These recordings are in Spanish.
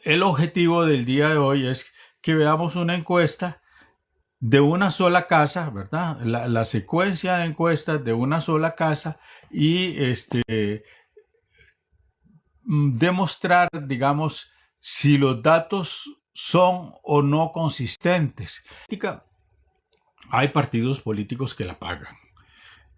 el objetivo del día de hoy es que veamos una encuesta de una sola casa, ¿verdad? La secuencia de encuestas de una sola casa y demostrar, digamos, si los datos son o no consistentes. Hay partidos políticos que la pagan,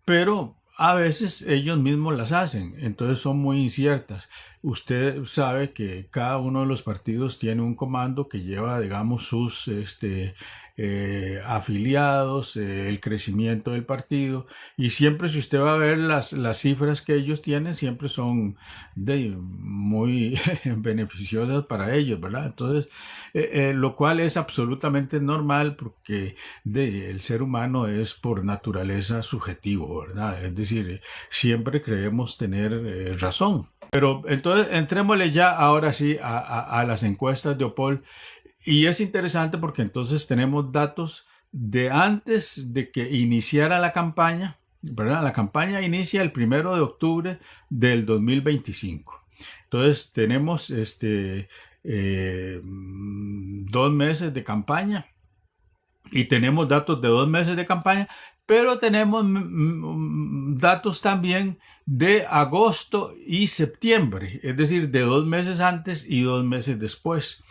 pero a veces ellos mismos las hacen, entonces son muy inciertas. Usted sabe que cada uno de los partidos tiene un comando que lleva, digamos, sus afiliados, el crecimiento del partido, y siempre si usted va a ver las cifras que ellos tienen, siempre son muy beneficiosas para ellos, ¿verdad? Entonces, lo cual es absolutamente normal porque el ser humano es por naturaleza subjetivo, ¿verdad? Es decir, siempre creemos tener razón. Pero entonces entrémosle ya ahora sí a las encuestas de Opol. Y es interesante porque entonces tenemos datos de antes de que iniciara la campaña, ¿verdad? La campaña inicia el 1 de octubre del 2025. Entonces tenemos 2 meses de campaña y tenemos datos de 2 meses de campaña, pero tenemos datos también de agosto y septiembre, es decir, de 2 meses antes y 2 meses después.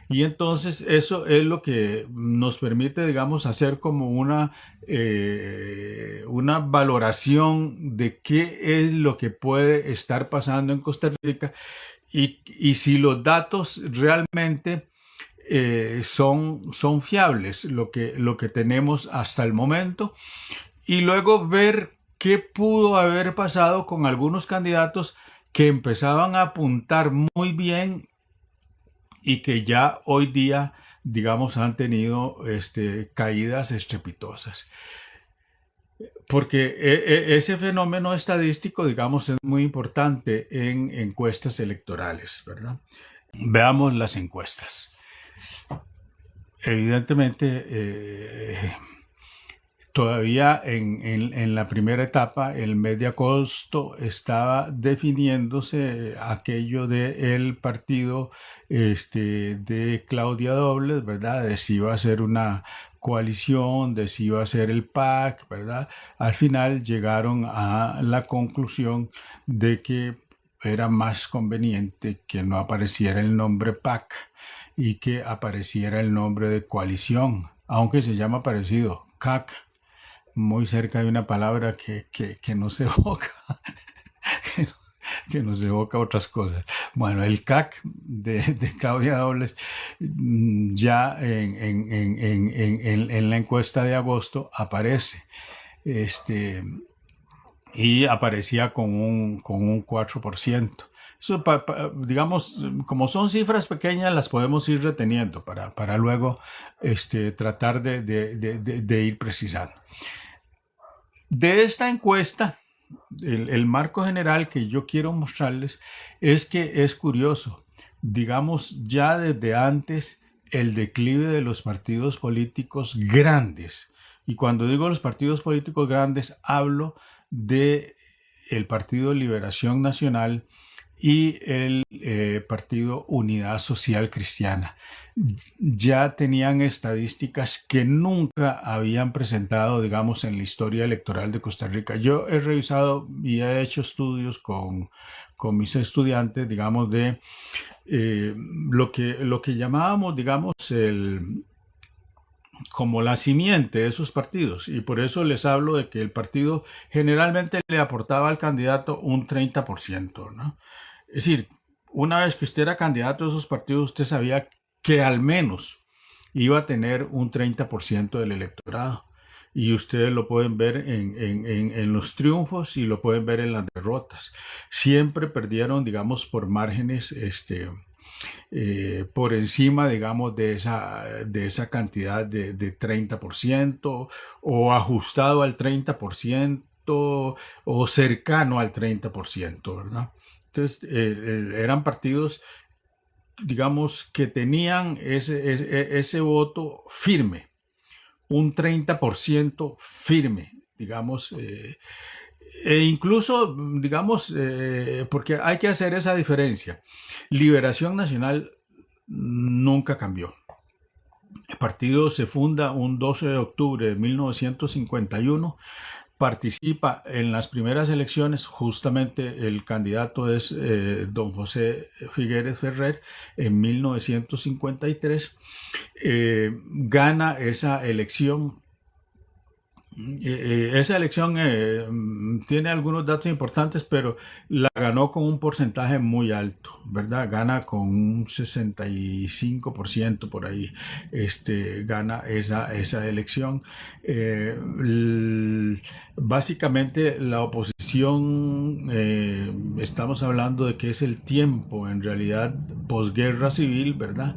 Y entonces eso es lo que nos permite, digamos, hacer como una valoración de qué es lo que puede estar pasando en Costa Rica y si los datos realmente son fiables, lo que tenemos hasta el momento, y luego ver qué pudo haber pasado con algunos candidatos que empezaban a apuntar muy bien y que ya hoy día, digamos, han tenido caídas estrepitosas. Porque ese fenómeno estadístico, digamos, es muy importante en encuestas electorales, ¿verdad? Veamos las encuestas. Evidentemente, todavía en la primera etapa, el mes de agosto, estaba definiéndose aquello del partido de Claudia Dobles, ¿verdad? De si iba a ser una coalición, de si iba a ser el PAC, ¿verdad? Al final llegaron a la conclusión de que era más conveniente que no apareciera el nombre PAC y que apareciera el nombre de coalición, aunque se llama parecido, CAC, muy cerca de una palabra que nos evoca, que nos evoca otras cosas. Bueno, el CAC de Claudia Dobles ya en la encuesta de agosto aparece. Y aparecía con un 4%. Eso, digamos, como son cifras pequeñas, las podemos ir reteniendo para luego tratar de ir precisando. De esta encuesta, el marco general que yo quiero mostrarles es que es curioso. Digamos, ya desde antes, el declive de los partidos políticos grandes. Y cuando digo los partidos políticos grandes, hablo de el Partido Liberación Nacional y el Partido Unidad Social Cristiana. Ya tenían estadísticas que nunca habían presentado, digamos, en la historia electoral de Costa Rica. Yo he revisado y he hecho estudios con mis estudiantes, digamos, de lo que llamábamos, digamos, como la simiente de esos partidos, y por eso les hablo de que el partido generalmente le aportaba al candidato un 30%, ¿no? Es decir, una vez que usted era candidato de esos partidos, usted sabía que al menos iba a tener un 30% del electorado. Y ustedes lo pueden ver en los triunfos y lo pueden ver en las derrotas. Siempre perdieron, digamos, por márgenes por encima, digamos, de esa cantidad de 30% o ajustado al 30% o cercano al 30%, ¿verdad? Entonces, eran partidos, digamos, que tenían ese voto firme, un 30% firme, digamos, e incluso, digamos, porque hay que hacer esa diferencia. Liberación Nacional nunca cambió. El partido se funda un 12 de octubre de 1951, participa en las primeras elecciones, justamente el candidato es don José Figueres Ferrer en 1953, gana esa elección. Esa elección tiene algunos datos importantes, pero la ganó con un porcentaje muy alto, ¿verdad? Gana con un 65% por ahí, gana esa elección. Básicamente la oposición, estamos hablando de que es el tiempo, en realidad, posguerra civil, ¿verdad?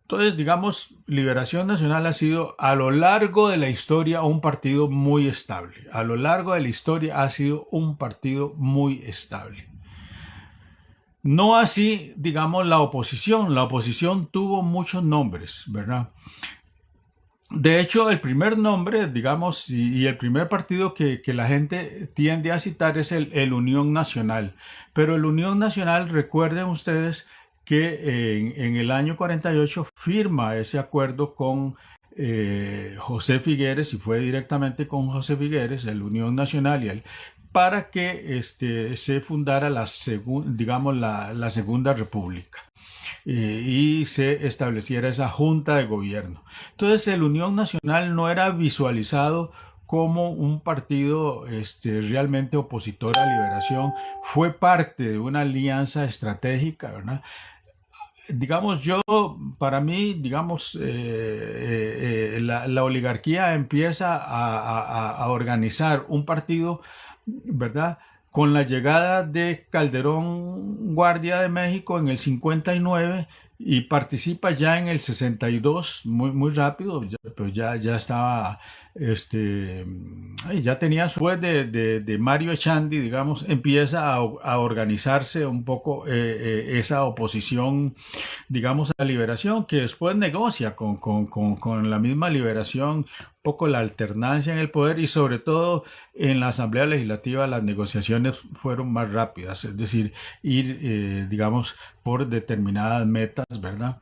Entonces, digamos, Liberación Nacional ha sido a lo largo de la historia un partido muy estable. A lo largo de la historia ha sido un partido muy estable. No así, digamos, la oposición. La oposición tuvo muchos nombres, ¿verdad? De hecho, el primer nombre, digamos, y el primer partido que la gente tiende a citar es el Unión Nacional. Pero el Unión Nacional, recuerden ustedes, que en el año 48 firma ese acuerdo con José Figueres, y fue directamente con José Figueres, el Unión Nacional, para que se fundara la Segunda República y se estableciera esa junta de gobierno. Entonces el Unión Nacional no era visualizado como un partido realmente opositor a Liberación, fue parte de una alianza estratégica, ¿verdad? Digamos, para mí, digamos, la oligarquía empieza a organizar un partido, ¿verdad? Con la llegada de Calderón Guardia de México en el 59 y participa ya en el 62, muy rápido, pero ya estaba, ya tenía después de Mario Echandi, digamos, empieza a organizarse un poco esa oposición, digamos, a Liberación, que después negocia con la misma Liberación, un poco la alternancia en el poder, y sobre todo en la Asamblea Legislativa las negociaciones fueron más rápidas, es decir, ir, digamos, por determinadas metas, ¿verdad?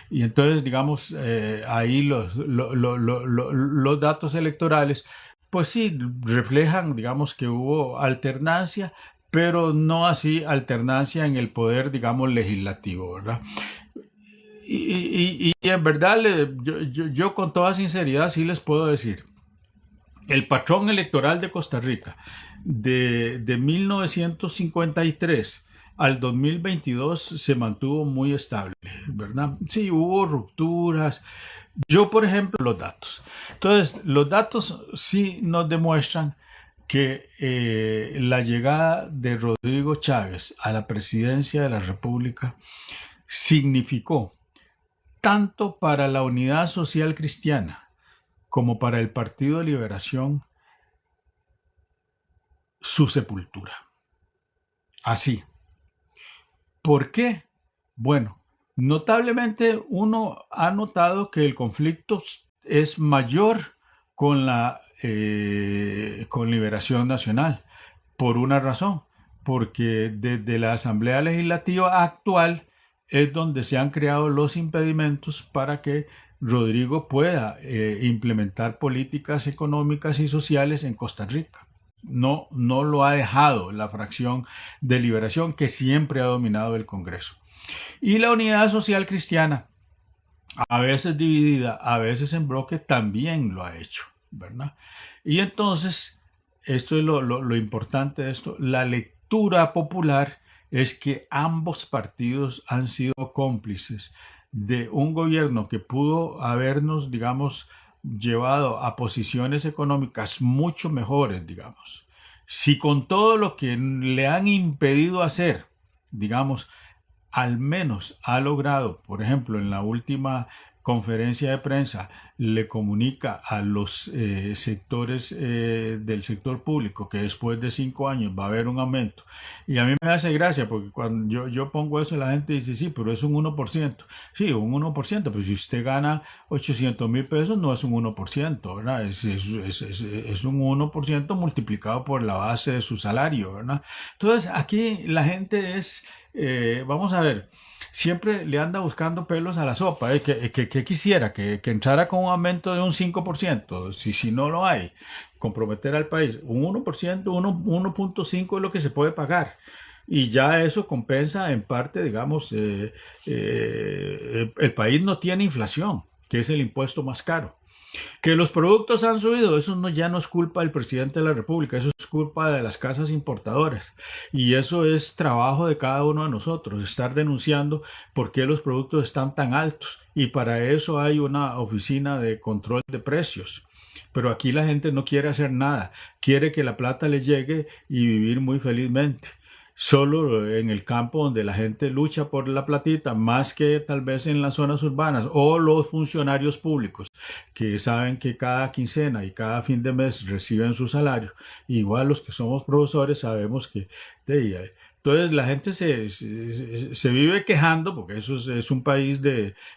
Y entonces, digamos, ahí los datos electorales, pues sí, reflejan, digamos, que hubo alternancia, pero no así alternancia en el poder, digamos, legislativo, ¿verdad? Y en verdad, yo con toda sinceridad sí les puedo decir, el patrón electoral de Costa Rica de 1953 al 2022 se mantuvo muy estable, ¿verdad? Sí, hubo rupturas. Yo, por ejemplo, los datos. Entonces, los datos sí nos demuestran que la llegada de Rodrigo Chávez a la presidencia de la República significó tanto para la Unidad Social Cristiana como para el Partido de Liberación su sepultura. Así. ¿Por qué? Bueno, notablemente uno ha notado que el conflicto es mayor con con Liberación Nacional, por una razón, porque desde la Asamblea Legislativa actual es donde se han creado los impedimentos para que Rodrigo pueda implementar políticas económicas y sociales en Costa Rica. No lo ha dejado la fracción de Liberación, que siempre ha dominado el Congreso. Y la Unidad Social Cristiana, a veces dividida, a veces en bloque, también lo ha hecho, ¿verdad? Y entonces, esto es lo importante de esto, la lectura popular es que ambos partidos han sido cómplices de un gobierno que pudo habernos, digamos, llevado a posiciones económicas mucho mejores, digamos. Si con todo lo que le han impedido hacer, digamos, al menos ha logrado, por ejemplo, en la última conferencia de prensa, le comunica a los sectores del sector público que después de 5 años va a haber un aumento. Y a mí me hace gracia porque cuando yo pongo eso, la gente dice, sí, pero es un 1%. Sí, un 1%, pero si usted gana 800,000 pesos, no es un 1%, ¿verdad? Es un 1% multiplicado por la base de su salario, ¿verdad? Entonces, aquí la gente es vamos a ver, siempre le anda buscando pelos a la sopa. Que quisiera que entrara con un aumento de un 5%, si no lo hay, comprometer al país. Un 1%, 1.5 es lo que se puede pagar. Y ya eso compensa en parte, digamos, el país no tiene inflación, que es el impuesto más caro. Que los productos han subido, eso no, ya no es culpa del presidente de la República, eso es culpa de las casas importadoras. Y eso es trabajo de cada uno de nosotros, estar denunciando por qué los productos están tan altos. Y para eso hay una oficina de control de precios. Pero aquí la gente no quiere hacer nada, quiere que la plata le llegue y vivir muy felizmente. Solo en el campo donde la gente lucha por la platita, más que tal vez en las zonas urbanas o los funcionarios públicos que saben que cada quincena y cada fin de mes reciben su salario. Igual los que somos profesores sabemos que entonces la gente se vive quejando porque eso es un país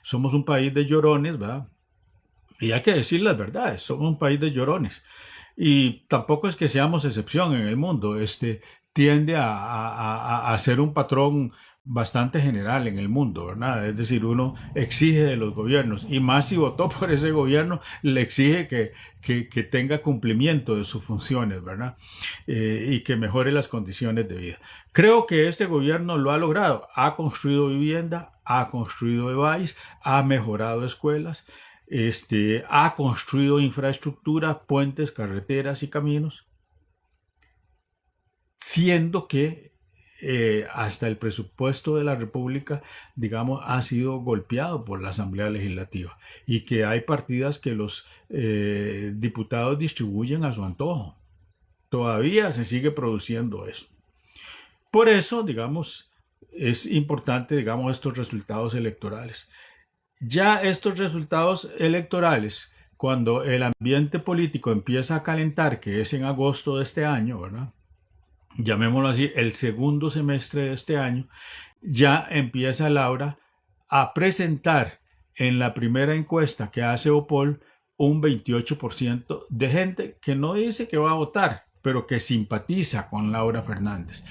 somos un país de llorones, ¿verdad? Y hay que decir las verdades, somos un país de llorones. Y tampoco es que seamos excepción en el mundo. Tiende a ser un patrón bastante general en el mundo, ¿verdad? Es decir, uno exige de los gobiernos, y más si votó por ese gobierno, le exige que tenga cumplimiento de sus funciones, ¿verdad? Y que mejore las condiciones de vida. Creo que este gobierno lo ha logrado. Ha construido vivienda, ha construido EVAIS, ha mejorado escuelas, ha construido infraestructura, puentes, carreteras y caminos, siendo que hasta el presupuesto de la República, digamos, ha sido golpeado por la Asamblea Legislativa y que hay partidas que los diputados distribuyen a su antojo. Todavía se sigue produciendo eso. Por eso, digamos, es importante, digamos, estos resultados electorales. Ya estos resultados electorales, cuando el ambiente político empieza a calentar, que es en agosto de este año, ¿verdad? Llamémoslo así, el segundo semestre de este año, ya empieza Laura a presentar en la primera encuesta que hace Opol un 28% de gente que no dice que va a votar, pero que simpatiza con Laura Fernández.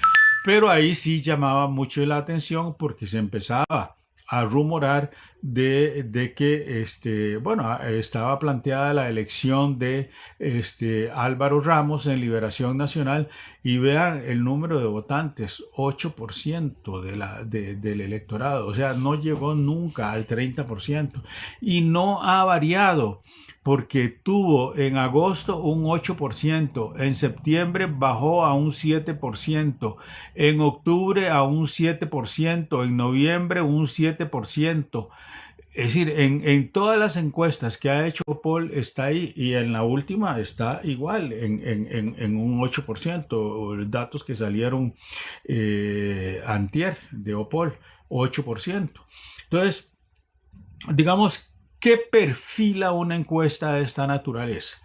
Pero ahí sí llamaba mucho la atención porque se empezaba a rumorar de que bueno, estaba planteada la elección de Álvaro Ramos en Liberación Nacional, y vean el número de votantes, 8% del electorado, o sea, no llegó nunca al 30% y no ha variado porque tuvo en agosto un 8%, en septiembre bajó a un 7%, en octubre a un 7%, en noviembre un 7%. Es decir, en todas las encuestas que ha hecho Opol está ahí, y en la última está igual, en un 8%, datos que salieron antier de Opol, 8%. Entonces, digamos, ¿qué perfila una encuesta de esta naturaleza?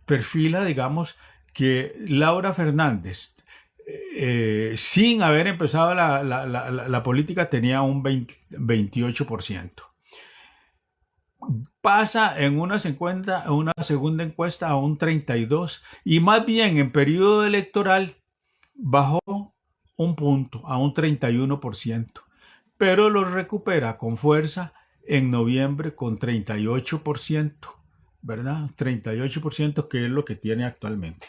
Perfila, digamos, que Laura Fernández, sin haber empezado la política, tenía un 28%. Pasa en una segunda encuesta a un 32%, y más bien en periodo electoral bajó un punto a un 31%, pero lo recupera con fuerza en noviembre con 38%, ¿verdad? 38%, que es lo que tiene actualmente.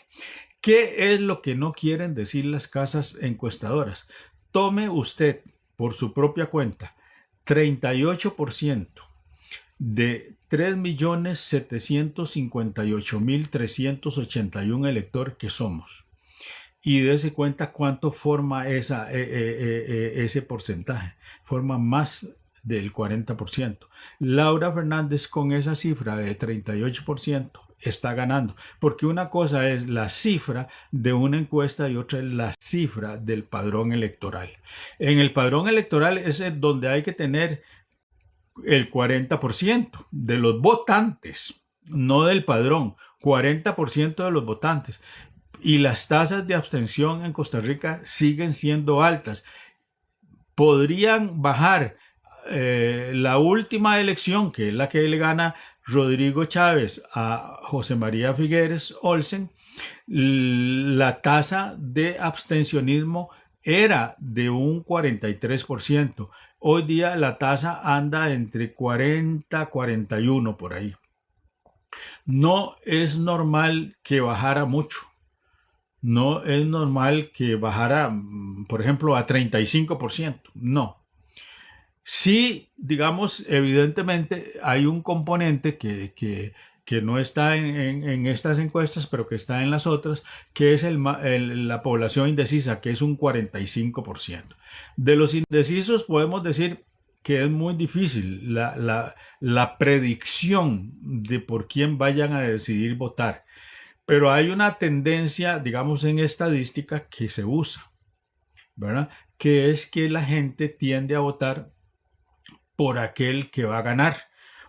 ¿Qué es lo que no quieren decir las casas encuestadoras? Tome usted por su propia cuenta 38% de 3.758.381 electores que somos, y dése cuenta cuánto forma ese porcentaje. Forma más del 40%. Laura Fernández, con esa cifra de 38%, está ganando, porque una cosa es la cifra de una encuesta y otra es la cifra del padrón electoral. En el padrón electoral es donde hay que tener el 40% de los votantes, no del padrón, 40% de los votantes. Y las tasas de abstención en Costa Rica siguen siendo altas. Podrían bajar. La última elección, que es la que le gana Rodrigo Chávez a José María Figueres Olsen, la tasa de abstencionismo era de un 43%. Hoy día la tasa anda entre 40 y 41 por ahí. No es normal que bajara mucho. No es normal que bajara, por ejemplo, a 35%. No. Sí, digamos, evidentemente hay un componente que no está en estas encuestas, pero que está en las otras, que es la población indecisa, que es un 45%. De los indecisos podemos decir que es muy difícil la predicción de por quién vayan a decidir votar, pero hay una tendencia, digamos, en estadística que se usa, ¿verdad? Que es que la gente tiende a votar por aquel que va a ganar.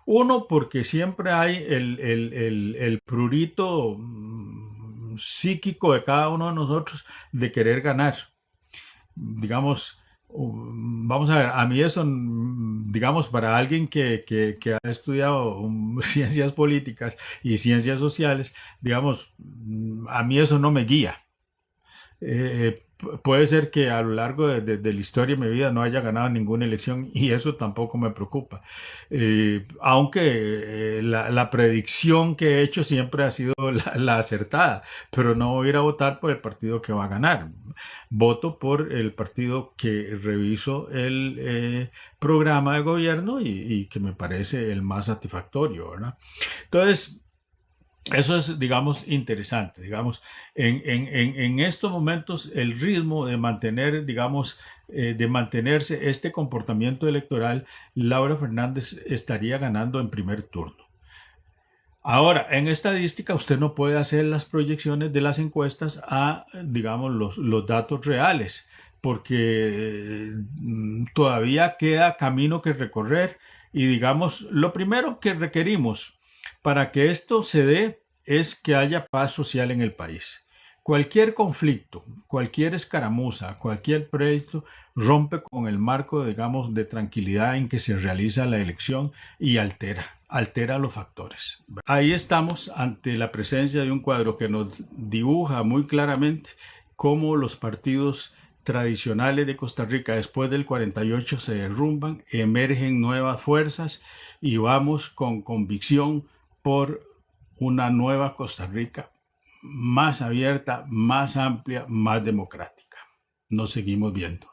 Uno, porque siempre hay el prurito psíquico de cada uno de nosotros de querer ganar. Digamos, vamos a ver, a mí eso, digamos, para alguien que ha estudiado ciencias políticas y ciencias sociales, digamos, a mí eso no me guía. Puede ser que a lo largo de la historia de mi vida no haya ganado ninguna elección y eso tampoco me preocupa. Aunque la predicción que he hecho siempre ha sido la acertada, pero no voy a ir a votar por el partido que va a ganar. Voto por el partido que reviso el programa de gobierno y que me parece el más satisfactorio, ¿verdad? Entonces, eso es, digamos, interesante. Digamos, en estos momentos el ritmo de mantener, digamos, de mantenerse este comportamiento electoral, Laura Fernández estaría ganando en primer turno. Ahora, en estadística usted no puede hacer las proyecciones de las encuestas a, digamos, los datos reales, porque todavía queda camino que recorrer y, digamos, lo primero que requerimos para que esto se dé es que haya paz social en el país. Cualquier conflicto, cualquier escaramuza, cualquier pleito rompe con el marco, digamos, de tranquilidad en que se realiza la elección y altera los factores. Ahí estamos ante la presencia de un cuadro que nos dibuja muy claramente cómo los partidos tradicionales de Costa Rica después del 48 se derrumban, emergen nuevas fuerzas y vamos con convicción por una nueva Costa Rica más abierta, más amplia, más democrática. Nos seguimos viendo.